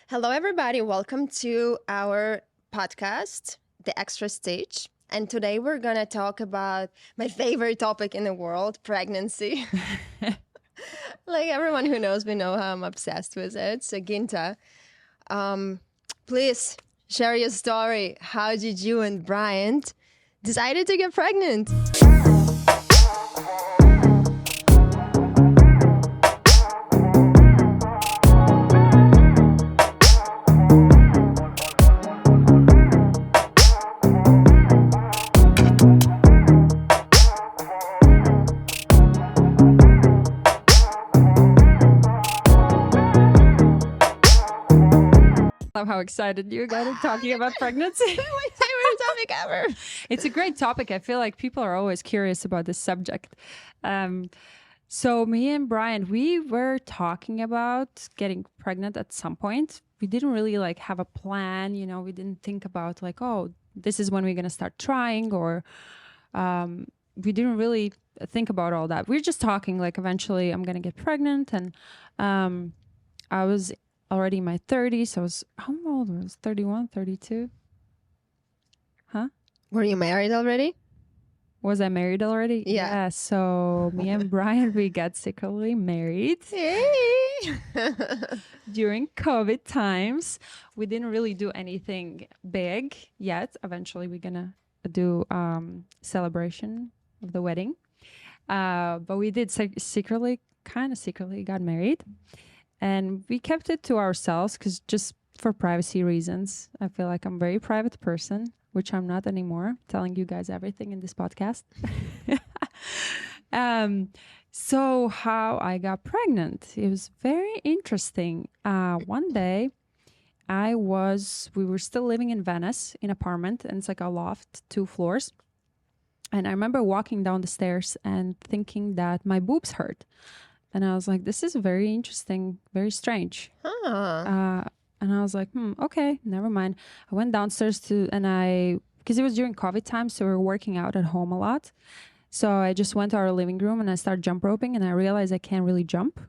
Hello, everybody. Welcome to our podcast, The Extra Stage. And today we're going to talk about my favorite topic in the world, pregnancy. Like everyone who knows me know how I'm obsessed with it. So, Ginta, please share your story. How did you and Bryant decided to get pregnant? Love how excited you got talking about pregnancy. My favorite topic ever. It's a great topic. I feel like people are always curious about this subject. So me and Brian, we were talking about getting pregnant at some point. We didn't really have a plan, we didn't think about oh, this is when we're going to start trying, or we didn't really think about all that. We were just talking eventually I'm going to get pregnant. And I was already in my 30s. I was, how old was I? 31, 32? Huh? Were you married already? Was I married already? Yeah. So me and Brian, we got secretly married. Hey. During COVID times. We didn't really do anything big yet. Eventually we're gonna do celebration of the wedding. But we did secretly got married. And we kept it to ourselves because just for privacy reasons. I feel like I'm a very private person, which I'm not anymore, telling you guys everything in this podcast. So how I got pregnant, it was very interesting. One day we were still living in Venice in an apartment, and it's like a loft, 2 floors. And I remember walking down the stairs and thinking that my boobs hurt. And I was like, this is very interesting, very strange. Huh. And I was like, okay, never mind. I went downstairs because it was during COVID time, so we were working out at home a lot. So I just went to our living room and I started jump roping, and I realized I can't really jump.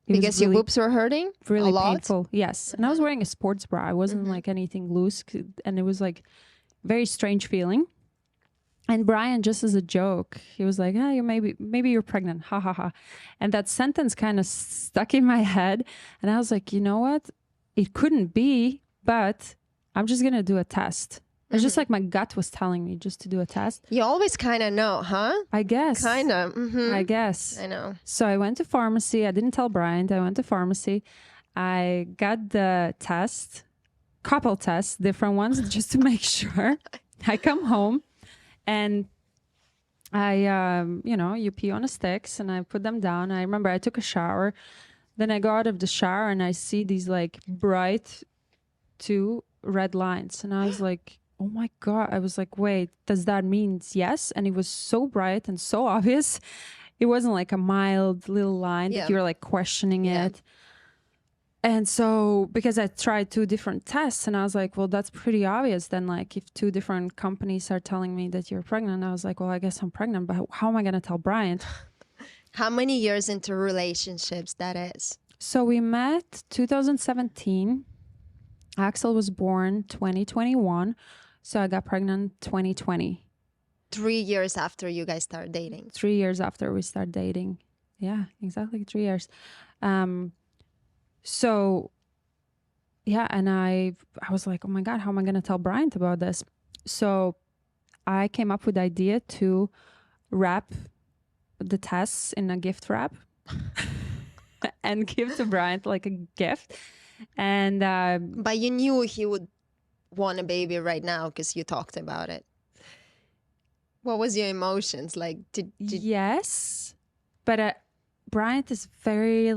Because your boobs were hurting? Really a lot? Painful, yes. And I was wearing a sports bra. I wasn't anything loose, and it was very strange feeling. And Brian, just as a joke, he was like, you maybe you're pregnant. Ha ha ha. And that sentence kind of stuck in my head. And I was like, you know what? It couldn't be, but I'm just going to do a test. It's just like my gut was telling me just to do a test. You always kind of know, huh? I guess. Kind of. I guess. I know. So I went to pharmacy. I didn't tell Brian. I went to pharmacy. I got the test, couple tests, different ones, just to make sure. I come home. And I, you pee on the sticks and I put them down. I remember I took a shower. Then I go out of the shower and I see these bright 2 red lines. And I was like, oh my God. I was like, wait, does that mean yes? And it was so bright and so obvious. It wasn't a mild little line that you were questioning it. And so, because I tried 2 different tests and I was like, well, that's pretty obvious. Then if 2 different companies are telling me that you're pregnant, I was like, well, I guess I'm pregnant, but how am I going to tell Bryant? How many years into relationships that is? So we met 2017. Axel was born 2021. So I got pregnant 2020. 3 years after you guys started dating. 3 years after we started dating. Yeah, exactly 3 years. So, yeah, and I was like, oh my God, how am I going to tell Bryant about this? So I came up with the idea to wrap the tests in a gift wrap and give to Bryant a gift. And but you knew he would want a baby right now because you talked about it. What was your emotions like? Yes, but Bryant is very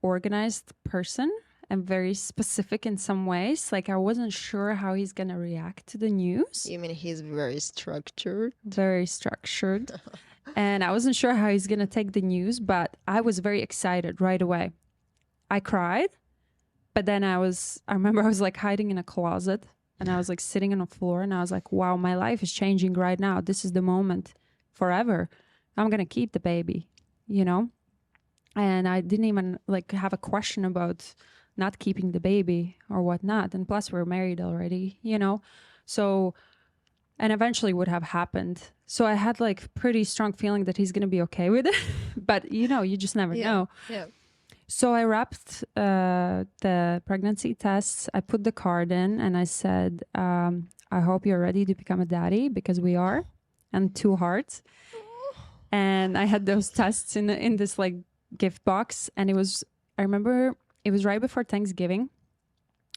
organized person and very specific in some ways. I wasn't sure how he's gonna react to the news. You mean he's very structured? Very structured. And I wasn't sure how he's gonna take the news, but I was very excited right away. I cried, but then I remember I was hiding in a closet, and I was sitting on the floor, and I was like, wow, my life is changing right now. This is the moment forever. I'm gonna keep the baby, And I didn't even have a question about not keeping the baby or whatnot. And plus we're married already, you know? So, and eventually would have happened. So I had like pretty strong feeling that he's going to be okay with it. But you know, you just never know. Yeah. So I wrapped the pregnancy tests. I put the card in and I said, I hope you're ready to become a daddy, because we are, and 2 hearts. And I had those tests in this like gift box. And I remember it was right before Thanksgiving.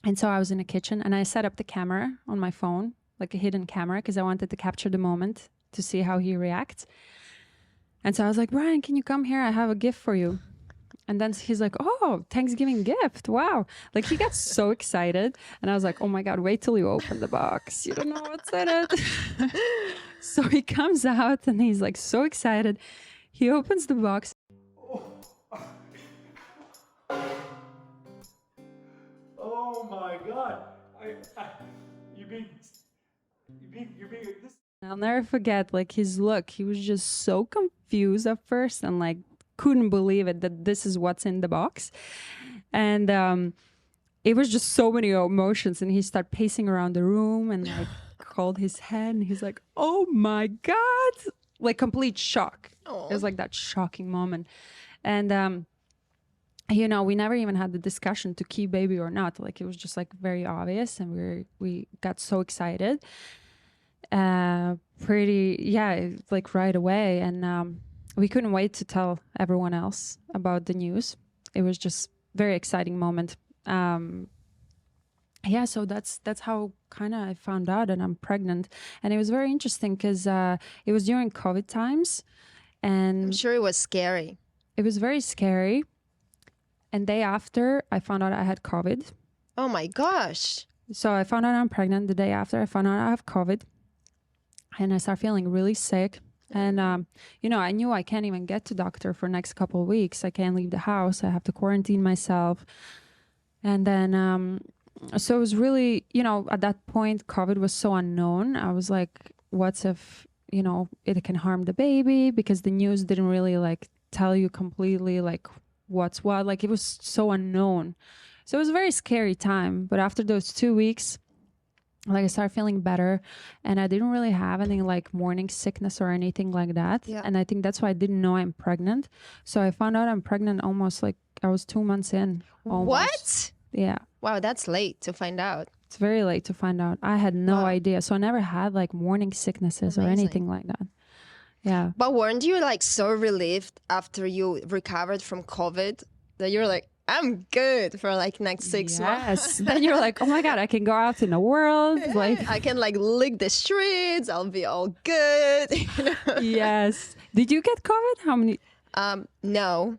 And so I was in the kitchen and I set up the camera on my phone, like a hidden camera, because I wanted to capture the moment to see how he reacts. And so I was like, Brian, can you come here? I have a gift for you. And then he's like, oh, Thanksgiving gift. Wow. Like he got so excited. And I was like, oh my God, wait till you open the box. You don't know what's in it. So he comes out and he's like so excited. He opens the box. Oh my God. You're being this. I'll never forget like his look. He was just so confused at first and like couldn't believe it that this is what's in the box. And it was just so many emotions. And he started pacing around the room and like called his head and he's like, oh my God, like complete shock. It was like that shocking moment. And you know, we never even had the discussion to keep baby or not. Like it was just like very obvious, and we got so excited like right away. And we couldn't wait to tell everyone else about the news. It was just very exciting moment. So that's how kind of I found out that I'm pregnant. And it was very interesting because it was during COVID times, and I'm sure it was scary. it was very scary. And day after I found out I had COVID. Oh my gosh. So I found out I'm pregnant. The day after I found out I have COVID, and I started feeling really sick. And, you know, I knew I can't even get to doctor for next couple of weeks. I can't leave the house. I have to quarantine myself. And then, so it was really, you know, at that point, COVID was so unknown. I was like, what's if, you know, it can harm the baby? Because the news didn't really like tell you completely like what's what. Like it was so unknown. So it was a very scary time. But after those 2 weeks, like I started feeling better, and I didn't really have any like morning sickness or anything like that. Yeah. And I think that's why I didn't know I'm pregnant. So I found out I'm pregnant almost like I was 2 months in. Almost. What? Yeah. Wow, that's late to find out. It's very late to find out. I had no Wow. idea. So I never had like morning sicknesses or Amazing. anything like that. Yeah. But weren't you like so relieved after you recovered from COVID that you're like, I'm good for like next 6 months? Yes. Then you're like, oh my God, I can go out in the world. Like, I can like lick the streets. I'll be all good. You know? yes. Did you get COVID? How many? No,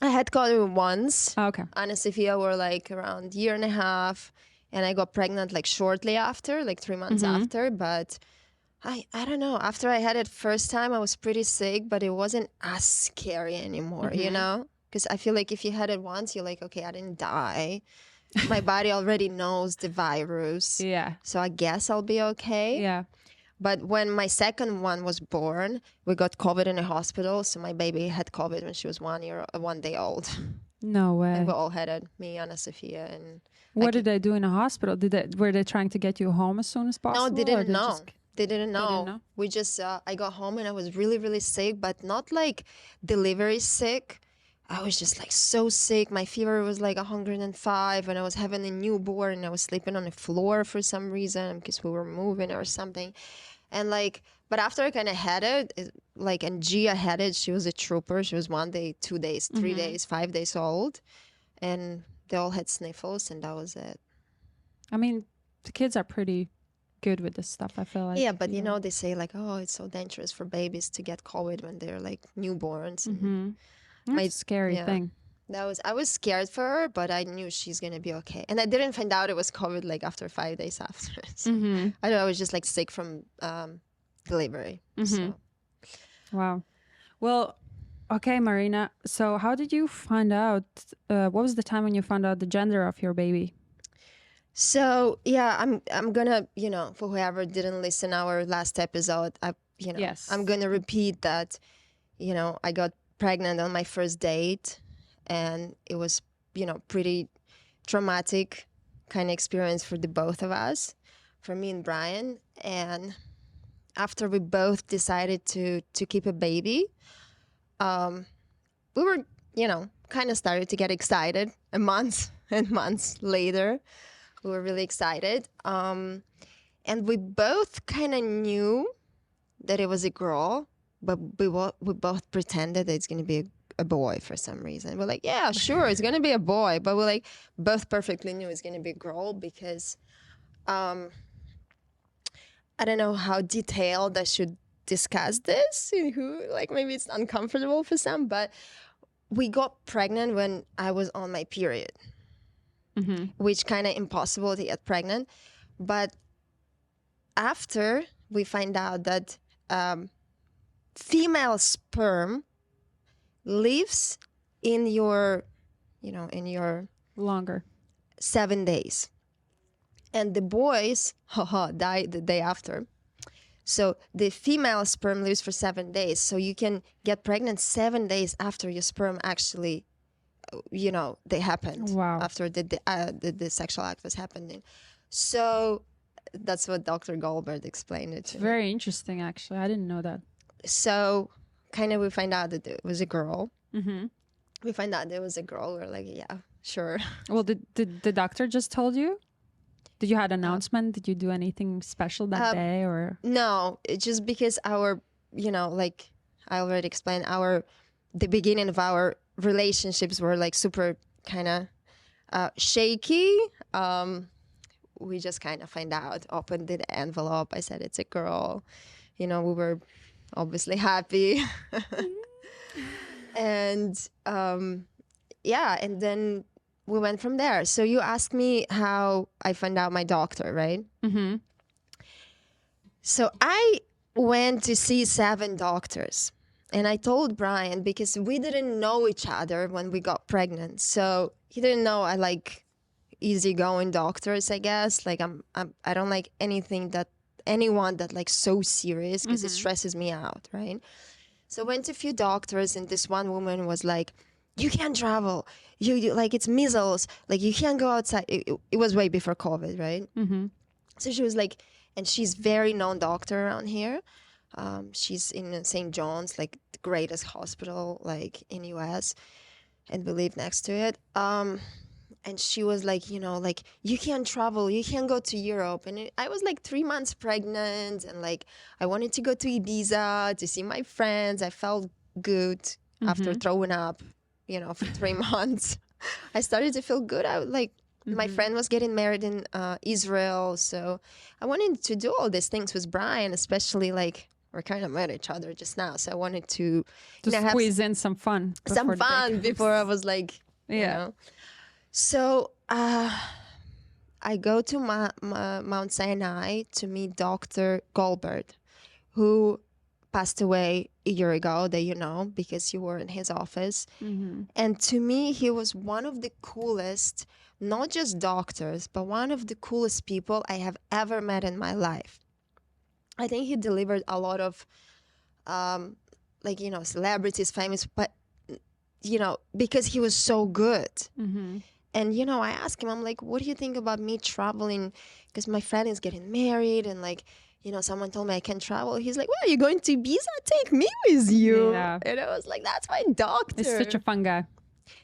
I had COVID once. Oh, okay. Anna Sophia were like around 1.5 years, and I got pregnant like shortly after, like 3 months after. But I don't know. After I had it first time, I was pretty sick, but it wasn't as scary anymore, you know? Because I feel like if you had it once, you're like, okay, I didn't die. My body already knows the virus. Yeah. So I guess I'll be okay. Yeah. But when my second one was born, we got COVID in the hospital. So my baby had COVID when she was 1 day old. No way. And we all had it, me, Anna Sophia. And What did they do in a hospital? Were they trying to get you home as soon as possible? no, they or didn't know. They didn't know. know? We just, I got home and I was really, really sick, but not like delivery sick. I was just like so sick. My fever was like 105, and I was having a newborn, and I was sleeping on the floor for some reason because we were moving or something. And like, but after I kind of had it, like, and Gia had it, she was a trooper. She was 1 day, 2 days, 3 days, 5 days old. And they all had sniffles, and that was it. I mean, the kids are pretty good with this stuff, I feel like. Yeah, but you know, they say like, oh, it's so dangerous for babies to get COVID when they're like newborns. And That's a scary yeah. thing. I was scared for her, but I knew she's gonna be okay. And I didn't find out it was COVID like after 5 days after. So I was just like sick from delivery. So. Wow. Well, okay, Maryna. So how did you find out, what was the time when you found out the gender of your baby? So yeah, I'm gonna, you know, for whoever didn't listen our last episode, Yes. I'm gonna repeat that, you know, I got pregnant on my first date, and it was, you know, pretty traumatic kind of experience for the both of us, for me and Brian. And after we both decided to keep a baby, we were, kind of started to get excited. And months and months later, we were really excited. And we both kind of knew that it was a girl, but we both pretended that it's going to be a boy for some reason. We're like, yeah, sure, it's going to be a boy. But we're like, both perfectly knew it's going to be a girl because I don't know how detailed I should discuss this. Maybe it's uncomfortable for some, but we got pregnant when I was on my period, which kind of impossible to get pregnant. But after we find out that female sperm lives in your Longer. 7 days, and the boys die the day after. So the female sperm lives for 7 days, so you can get pregnant 7 days after your sperm actually, they happened. Wow. After the sexual act was happening. So that's what Dr. Goldberg explained it to me. Very interesting, actually. I didn't know that. So kind of we find out that it was a girl. Mm-hmm. We find out there was a girl. We're like, yeah, sure. Well, did the doctor just told you? Did you had an announcement? Did you do anything special that day, or? No, it's just because our, like I already explained, the beginning of our relationships were like super kind of shaky. We just kind of find out, opened the envelope. I said, it's a girl. We were obviously happy. And and then we went from there. So you asked me how I found out my doctor, right? Mm-hmm. So I went to see 7 doctors. And I told Brian, because we didn't know each other when we got pregnant. So he didn't know I like easygoing doctors, I guess. Like I don't like anyone that like so serious, because it stresses me out, right? So I went to a few doctors, and this one woman was like, you can't travel. You like, it's measles. Like, you can't go outside. It was way before COVID, right? Mm-hmm. So she was like, and she's very known doctor around here. She's in St. John's, like the greatest hospital like in US, and we live next to it. And she was like, like, you can't travel, you can't go to Europe. And I was like 3 months pregnant, and like I wanted to go to Ibiza to see my friends. I felt good after throwing up, for 3 months. I started to feel good. My friend was getting married in Israel, so I wanted to do all these things with Brian, especially like we're kind of met each other just now. So I wanted to squeeze in some fun. Before I was like, So I go to Mount Sinai to meet Dr. Goldberg, who passed away a year ago, that because you were in his office. Mm-hmm. And to me, he was one of the coolest, not just doctors, but one of the coolest people I have ever met in my life. I think he delivered a lot of, celebrities, famous, but, because he was so good. Mm-hmm. And, I asked him, I'm like, what do you think about me traveling? Because my friend is getting married, and like, someone told me I can't travel. He's like, well, you're going to Ibiza? Take me with you. Yeah. And I was like, that's my doctor. He's such a fun guy.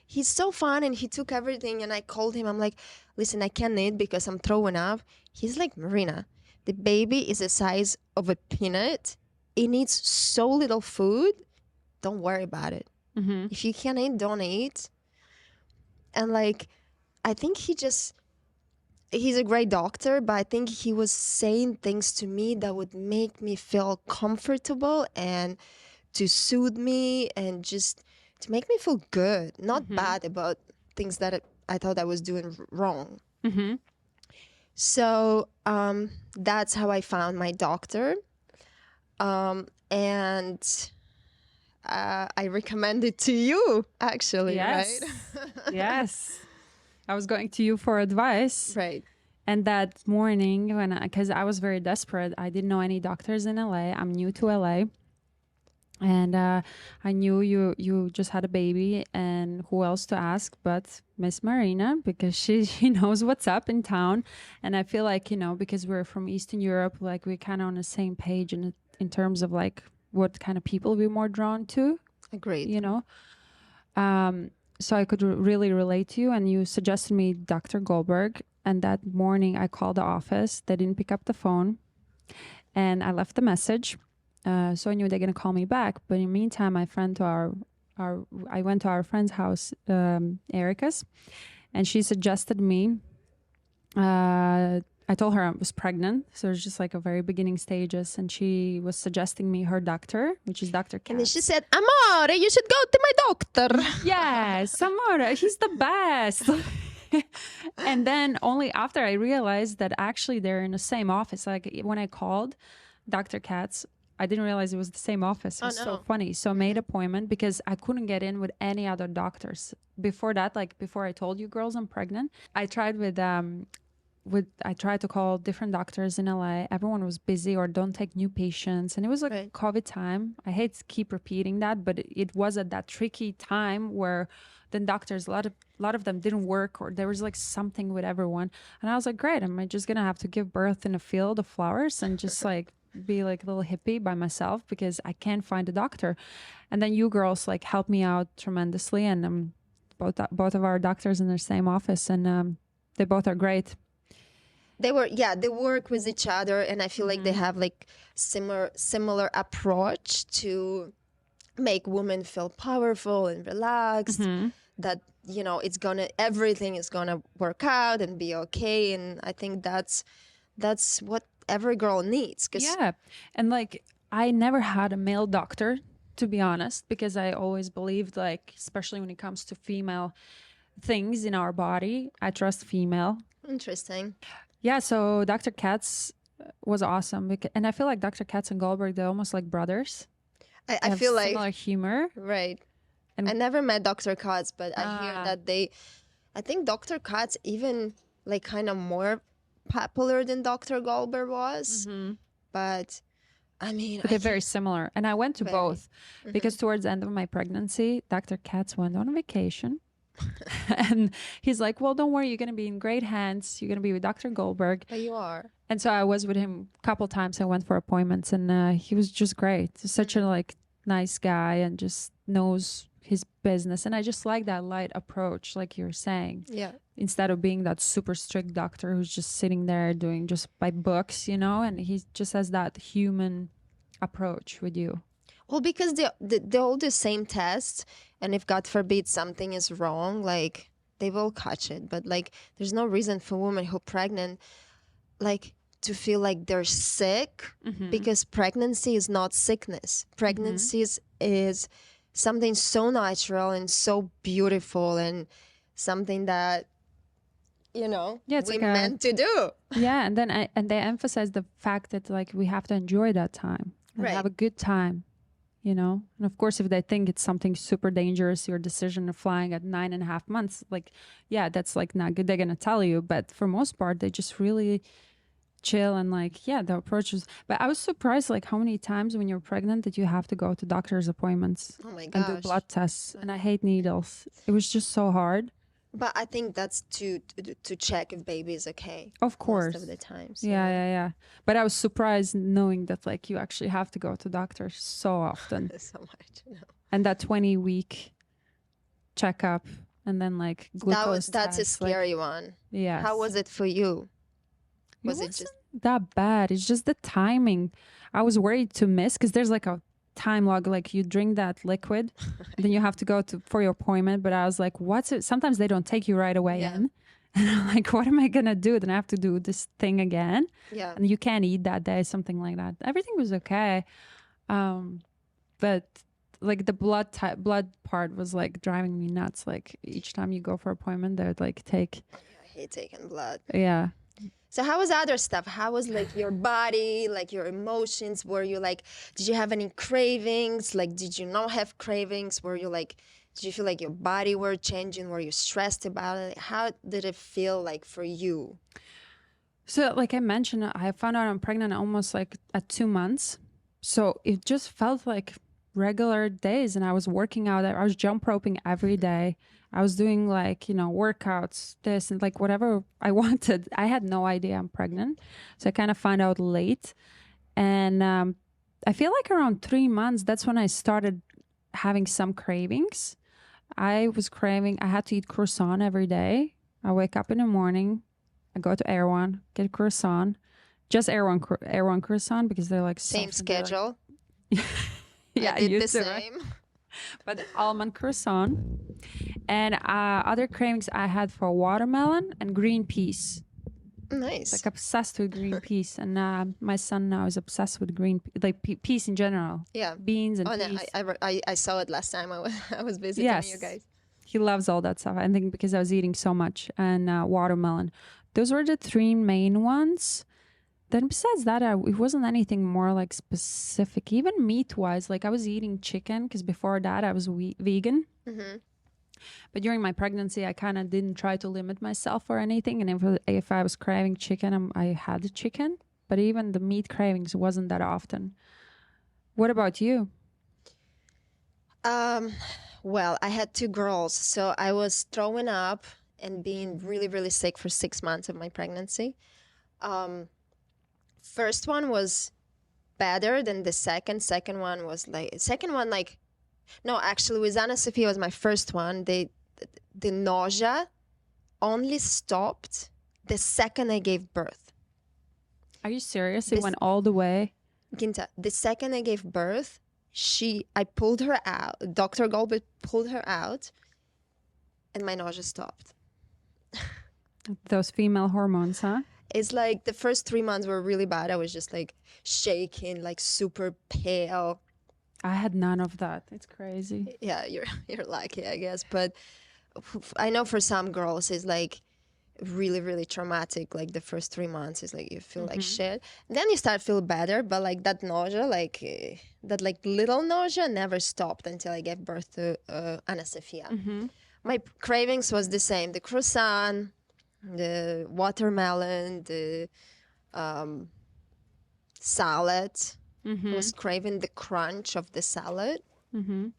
He's so fun, and he took everything. And I called him. I'm like, listen, I can't eat because I'm throwing up. He's like, Maryna, the baby is the size of a peanut. It needs so little food. Don't worry about it. Mm-hmm. If you can't eat, don't eat. And like, I think he's a great doctor, but I think he was saying things to me that would make me feel comfortable and to soothe me and just to make me feel good, not bad about things that I thought I was doing wrong. Mm-hmm. So that's how I found my doctor. And I recommend it to you, actually, Yes. right? Yes. I was going to you for advice. Right. And that morning, because I was very desperate, I didn't know any doctors in LA. I'm new to LA. And I knew you just had a baby, and who else to ask but Miss Maryna, because she knows what's up in town. And I feel like, because we're from Eastern Europe, like we're kind of on the same page in terms of like what kind of people we're more drawn to, Agreed. you know. So I could really relate to you, and you suggested me Dr. Goldberg. And that morning I called the office. They didn't pick up the phone, and I left the message. So I knew they're gonna call me back. But in the meantime, I went to our friend's house, Erica's, and she suggested me. I told her I was pregnant, so it's just like a very beginning stages, and she was suggesting me her doctor, which is Dr. And then Katz. she said, Amore, you should go to my doctor. Yes, Samora, he's the best. And then only after I realized that actually they're in the same office. Like when I called Dr. Katz, I didn't realize it was the same office. It was so funny. So I made appointment because I couldn't get in with any other doctors. Before that, like before I told you girls I'm pregnant, I tried I tried to call different doctors in LA. Everyone was busy or don't take new patients. And it was like Right. COVID time. I hate to keep repeating that, but it was at that tricky time where then doctors, a lot of them didn't work, or there was like something with everyone. And I was like, great, am I just gonna have to give birth in a field of flowers and just like be like a little hippie by myself because I can't find a doctor. And then you girls like helped me out tremendously, and both of our doctors in the same office, and they both are great. They work with each other, and I feel like they have like similar approach to make women feel powerful and relaxed. That everything is gonna work out and be okay. And I think that's what every girl needs. Yeah. And like, I never had a male doctor, to be honest, because I always believed, like, especially when it comes to female things in our body, I trust female. Interesting. Yeah. So Dr. Katz was awesome. And I feel like Dr. Katz and Goldberg, they're almost like brothers. I They have feel like similar humor. right. And- I never met Dr. Katz, but I hear Ah. that I think Dr. Katz even like kind of more popular than Dr. Goldberg was. But I mean, But they're very similar. And I went to Very. both because towards the end of my pregnancy, Dr. Katz went on a vacation. And he's like, well, don't worry, you're going to be in great hands. You're going to be with Dr. Goldberg. but you are. And so I was with him a couple times. I went for appointments, and he was just great. He's such a like nice guy and just knows his business. And I just like that light approach, like you're saying, Yeah. instead of being that super strict doctor who's just sitting there doing just by books, and he just has that human approach with you. Well, because they all the same tests, and if God forbid something is wrong, like they will catch it. But like, there's no reason for women who are pregnant, like, to feel like they're sick, because pregnancy is not sickness. Pregnancy is something so natural and so beautiful, and something that Yeah, it's we like a- meant to do. Yeah, and then and they emphasize the fact that like we have to enjoy that time and Right. have a good time, And of course, if they think it's something super dangerous, your decision of flying at 9.5 months, like, yeah, that's like not good. They're gonna tell you, but for most part, they just really chill and like, yeah, the approach is. But I was surprised, like, how many times when you're pregnant that you have to go to doctor's appointments Oh my and do gosh. blood tests, and I hate needles. It was just so hard. But I think that's to check if baby is okay. Of course. Most of the times. Yeah. But I was surprised knowing that like you actually have to go to doctors so often. So much. And that 20-week checkup, and then like glucose That's a test, like, scary one. yeah. How was it for you? Was it wasn't just that bad? It's just the timing. I was worried to miss because there's like a time log, like you drink that liquid, then you have to go for your appointment. But I was like, what's it? Sometimes they don't take you right away Yeah. in. And I'm like, what am I gonna do? Then I have to do this thing again. yeah? And you can't eat that day, something like that. Everything was okay. But like the blood part was like driving me nuts. Like each time you go for appointment, they would like take, I hate taking blood. yeah. So how was other stuff? How was like your body, like your emotions? Were you like, did you have any cravings? Like, did you not have cravings? Were you like, did you feel like your body were changing? Were you stressed about it? How did it feel like for you? So like I mentioned, I found out I'm pregnant almost like at 2 months. So it just felt like regular days, and I was working out. I was jump roping every day. I was doing like, workouts, this and like whatever I wanted. I had no idea I'm pregnant. So I kind of found out late. And I feel like around 3 months, that's when I started having some cravings. I had to eat croissant every day. I wake up in the morning, I go to Erewhon, get a croissant, just Erewhon croissant because they're like Same soft and they're schedule. yeah, I did you the too, right? same. But almond croissant. And other cravings I had for watermelon and green peas. Nice. Like obsessed with green peas. And my son now is obsessed with peas in general. Yeah. Beans and Oh, no, peas. I saw it last time I was visiting you guys. He loves all that stuff. I think because I was eating so much. And watermelon. Those were the 3 main ones. Then besides that, it wasn't anything more like specific. Even meat-wise, like I was eating chicken because before that I was vegan. Mm-hmm. But during my pregnancy, I kind of didn't try to limit myself or anything. And if I was craving chicken, I had the chicken. But even the meat cravings wasn't that often. What about you? Well, I had 2 girls, so I was throwing up and being really, really sick for 6 months of my pregnancy. First one was better than the second. Second one, no, actually, with Anna Sophia was my first one. The nausea only stopped the second I gave birth. Are you serious? It went all the way? Ginta, the second I gave birth, I pulled her out. Dr. Goldberg pulled her out, and my nausea stopped. Those female hormones, huh? It's like the first 3 months were really bad. I was just like shaking, like super pale. I had none of that. It's crazy. Yeah, you're lucky, I guess. But I know for some girls it's like really, really traumatic. Like the first 3 months is like you feel like shit. Then you start feel better, but like that nausea, that little nausea never stopped until I gave birth to Anna Sophia. My cravings was the same: the croissant, the watermelon, the salad. I was craving the crunch of the salad. And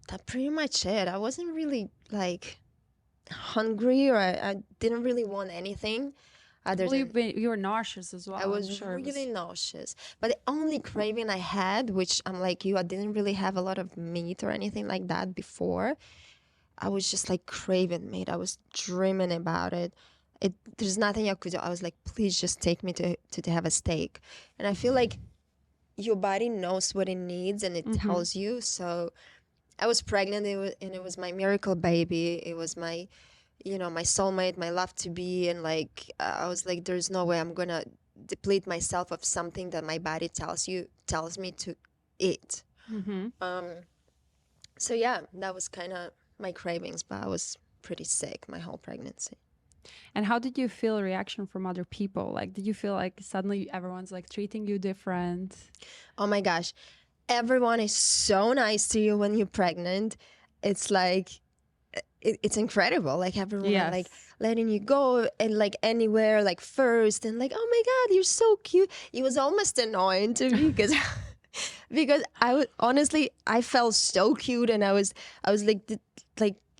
that's pretty much it. I wasn't really like hungry, or I didn't really want anything other than... You were nauseous as well. I was really nauseous. But the only craving I had, which I'm like you, I didn't really have a lot of meat or anything like that before. I was just like craving meat. I was dreaming about it. There's nothing I could do. I was like, please just take me to have a steak. And I feel like your body knows what it needs and it tells you. So I was pregnant and it was my miracle baby. It was my, my soulmate, my love to be. And like, I was like, there's no way I'm going to deplete myself of something that my body tells me to eat. So yeah, that was kind of my cravings, but I was pretty sick my whole pregnancy. And how did you feel reaction from other people? Like, did you feel like suddenly everyone's like treating you different? Oh my gosh. Everyone is so nice to you when you're pregnant. It's like, it's incredible. Like everyone like letting you go and like anywhere, like first, and like, oh my God, you're so cute. It was almost annoying to me because I felt so cute, and I was like,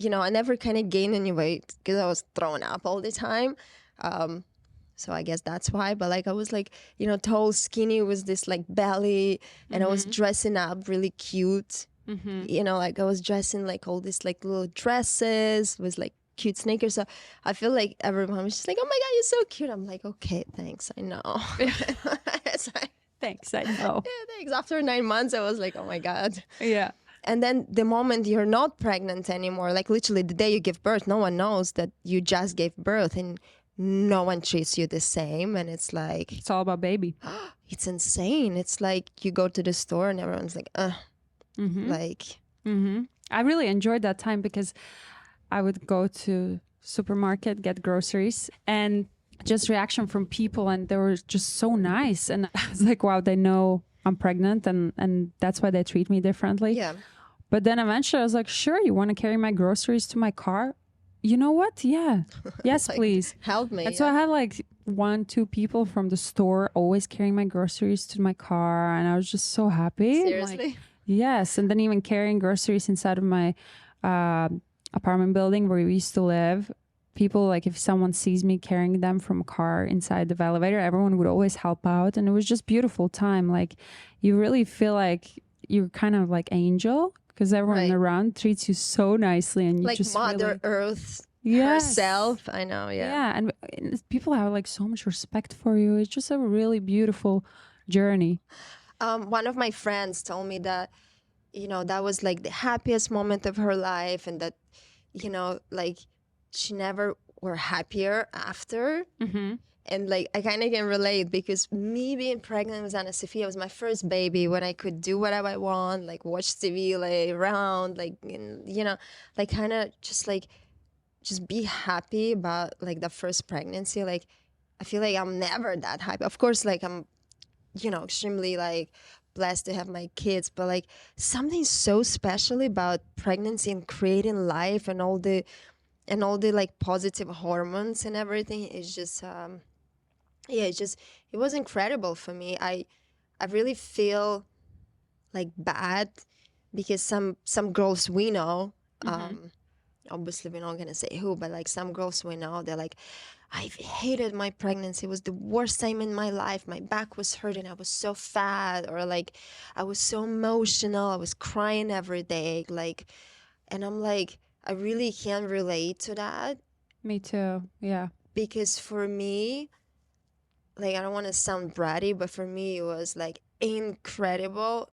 I never kind of gained any weight because I was throwing up all the time. So I guess that's why. But like I was like, tall, skinny with this like belly, and I was dressing up really cute. Like I was dressing like all these like little dresses with like cute sneakers. So I feel like everyone was just like, oh my God, you're so cute. I'm like, okay, thanks. I know. Thanks, I know. Yeah, thanks. After 9 months, I was like, oh my God. Yeah. And then the moment you're not pregnant anymore, like literally the day you give birth, no one knows that you just gave birth, and no one treats you the same. And it's like, it's all about baby. It's insane. It's like you go to the store and everyone's like, I really enjoyed that time because I would go to supermarket, get groceries, and just reaction from people, and they were just so nice. And I was like, wow, they know I'm pregnant, and that's why they treat me differently. Yeah. But then eventually I was like, sure, you want to carry my groceries to my car? You know what? Yeah. Yes, like, please. Help me. And so I had like one, two people from the store always carrying my groceries to my car, and I was just so happy. Seriously? Yes, and then even carrying groceries inside of my uh, apartment building where we used to live. People, like, if someone sees me carrying them from a car inside the elevator, everyone would always help out, and it was just beautiful time. Like, you really feel like you're kind of like angel because everyone Right. around treats you so nicely, and you Like just Mother really, Earth yes, herself. I know, yeah. yeah, and people have like so much respect for you. It's just a really beautiful journey. One of my friends told me that, that was like the happiest moment of her life, and that, like she never were happier after. Mm-hmm. And like I kind of can relate because me being pregnant with Anna Sophia was my first baby when I could do whatever I want, like watch TV, lay around, like like kind of just be happy about like the first pregnancy. Like I feel like I'm never that happy. Of course, like I'm extremely like blessed to have my kids, but like something so special about pregnancy and creating life and all the like positive hormones and everything is just yeah, it was incredible for me. I really feel like bad because some girls we know, obviously we're not gonna say who, but like some girls we know, they're like, I hated my pregnancy. It was the worst time in my life. My back was hurting. I was so fat, or like I was so emotional. I was crying every day. Like, and I'm like, I really can't relate to that Me too. Yeah. because for me, like I don't want to sound bratty, but for me it was like incredible.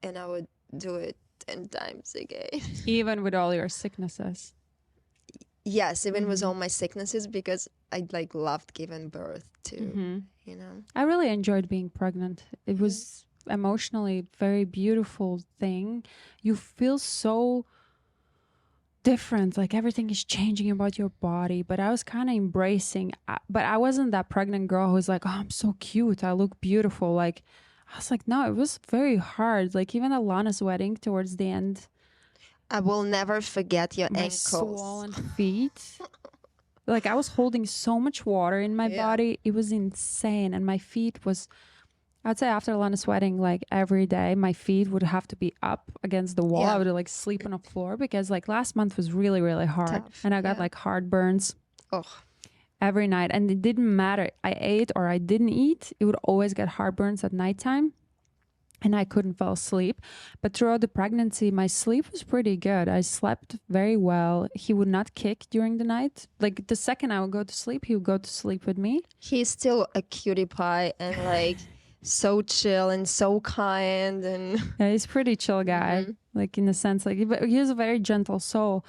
And I would do it 10 times again. Even with all your sicknesses. Yes, even with all my sicknesses, because I like loved giving birth to, I really enjoyed being pregnant. It was emotionally very beautiful thing. You feel so different, like everything is changing about your body, but I was kind of embracing, but I wasn't that pregnant girl who's like, oh, I'm so cute, I look beautiful. Like, I was like, no, it was very hard. Like, even at Lana's wedding towards the end, I will never forget your my ankles. swollen feet, like I was holding so much water in my Yeah. body, it was insane. And my feet was, I'd say after Lana's wedding, like every day, my feet would have to be up against the wall. Yeah. I would like sleep on the floor because like last month was really, really hard. Tough, And I got yeah. like heartburns Oh, every night. And it didn't matter. I ate or I didn't eat. It would always get heartburns at nighttime. And I couldn't fall asleep. But throughout the pregnancy, my sleep was pretty good. I slept very well. He would not kick during the night. Like the second I would go to sleep, he would go to sleep with me. he's still a cutie pie and like so chill and so kind and Yeah, he's a pretty chill guy, like in the sense, like but he's a very gentle soul,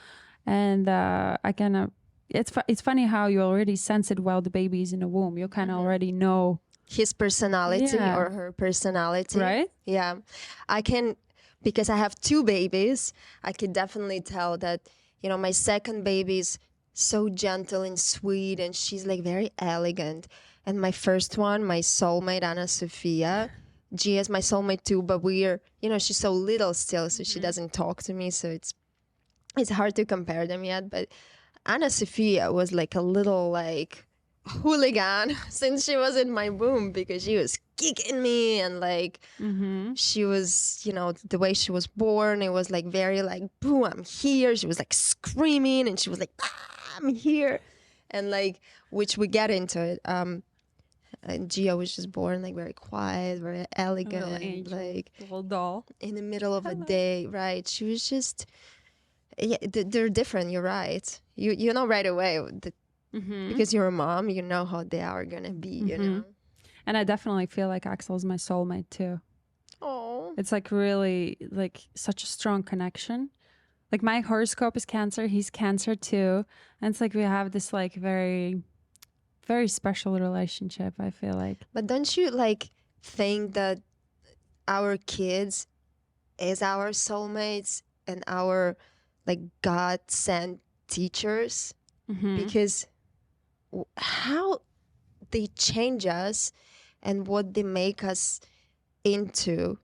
and I kind of, it's funny how you already sense it while the baby's in the womb. You kind of already know, his personality Yeah. or her personality. right? Yeah. I can, because I have two babies, I could definitely tell that, my second baby is so gentle and sweet and she's like very elegant. And my first one, my soulmate, Anna Sophia, Gia is my soulmate too, but we're, she's so little still, so she doesn't talk to me. So it's hard to compare them yet. But Anna Sophia was like a little like hooligan since she was in my womb because she was kicking me and like she was, the way she was born, it was like very like, boo, I'm here. She was like screaming and she was like, I'm here. And like, which we get into it. And Gia was just born like very quiet, very elegant, angel. like Little doll. in the middle of a day, right? She was just, yeah, they're different. You're right. You know right away because you're a mom. You know how they are gonna be. You know. And I definitely feel like Axel's my soulmate too. Oh, It's like really like such a strong connection. Like my horoscope is Cancer, he's Cancer too, and it's like we have this like very, very special relationship. I feel like. but don't you like think that our kids is our soulmates and our like God sent teachers? Because how they change us and what they make us into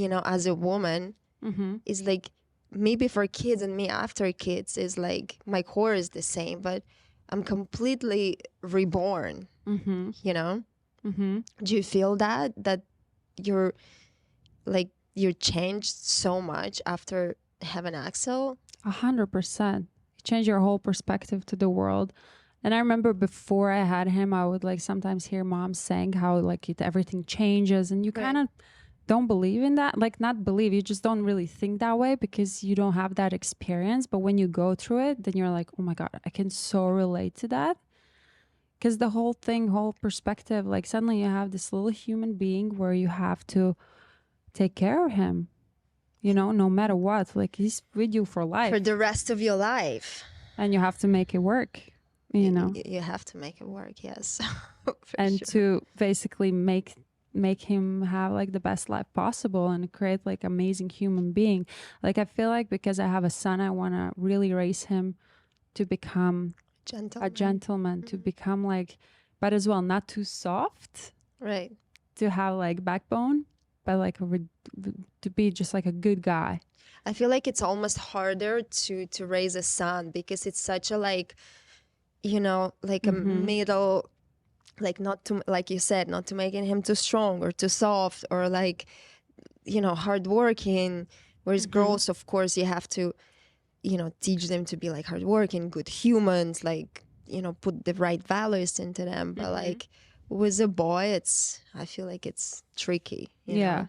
you know, as a woman Mm-hmm. is like me before kids and me after kids is like my core is the same, but I'm completely reborn, Mm-hmm. you know? Mm-hmm. Do you feel that you're like you're changed so much after having Axel? 100%. You change your whole perspective to the world. And I remember before I had him, I would like sometimes hear moms saying how like everything changes, and you Right. kind of don't believe in that. Like, not believe, you just don't really think that way because you don't have that experience. But when you go through it, then you're like, oh my God, I can so relate to that. Because the whole thing, whole perspective, like suddenly you have this little human being where you have to take care of him, you know, no matter what. Like, he's with you for life. For the rest of your life. And you have to make it work, you know. You have to make it work, yes. For And sure. to basically make him have like the best life possible and create like amazing human being. Like, I feel like because I have a son, I want to really raise him to become a gentleman, to become like, but as well not too soft, Right. to have like backbone, but like to be just like a good guy. I feel like it's almost harder to raise a son because it's such a like, you know, like a middle, like not to, like you said, not to making him too strong or too soft or like, you know, hardworking. Whereas girls, of course, you have to, you know, teach them to be like hardworking, good humans, like, you know, put the right values into them. But like with a boy, I feel like it's tricky. You know?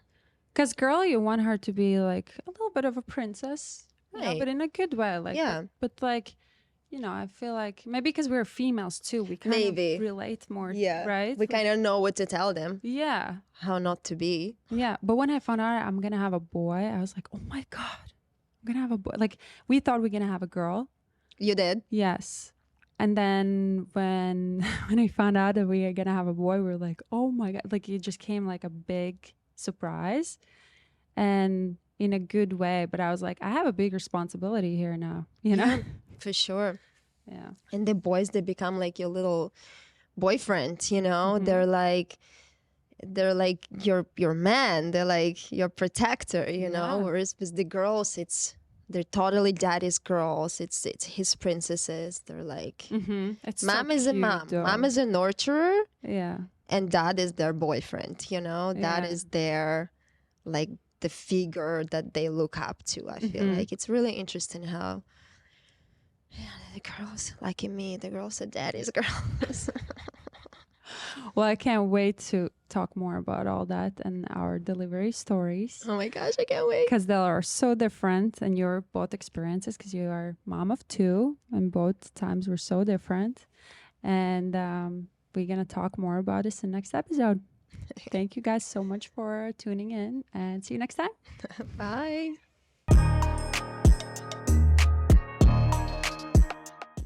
Because girl, you want her to be like a little bit of a princess, you know, Right. but in a good way. Like, Yeah. but like, you know, I feel like maybe because we're females too, we kind Maybe. of relate more, Yeah. right? We kind of know what to tell them, Yeah. how not to be. Yeah. But when I found out I'm going to have a boy, I was like, oh my God, I'm going to have a boy. Like, we thought we are going to have a girl. You did? Yes. And then when we found out that we are going to have a boy, we were like, oh my God. Like, it just came like a big surprise and in a good way. But I was like, I have a big responsibility here now, you know? Yeah, for sure. Yeah. And the boys, they become like your little boyfriend, you know? They're like your man. They're like your protector, you know? Yeah. Whereas with the girls, they're totally daddy's girls. It's his princesses. They're like It's mom so is a cute, mom. though. Mom is a nurturer, Yeah. and dad is their boyfriend, you know? That Yeah. is their like the figure that they look up to. I feel like it's really interesting how the girls, like in me, the girls are daddy's girls. Well, I can't wait to talk more about all that and our delivery stories. Oh my gosh, I can't wait. Because they are so different, and your both experiences, because you are mom of two, and both times were so different. And we're going to talk more about this in the next episode. Thank you guys so much for tuning in, and see you next time. Bye.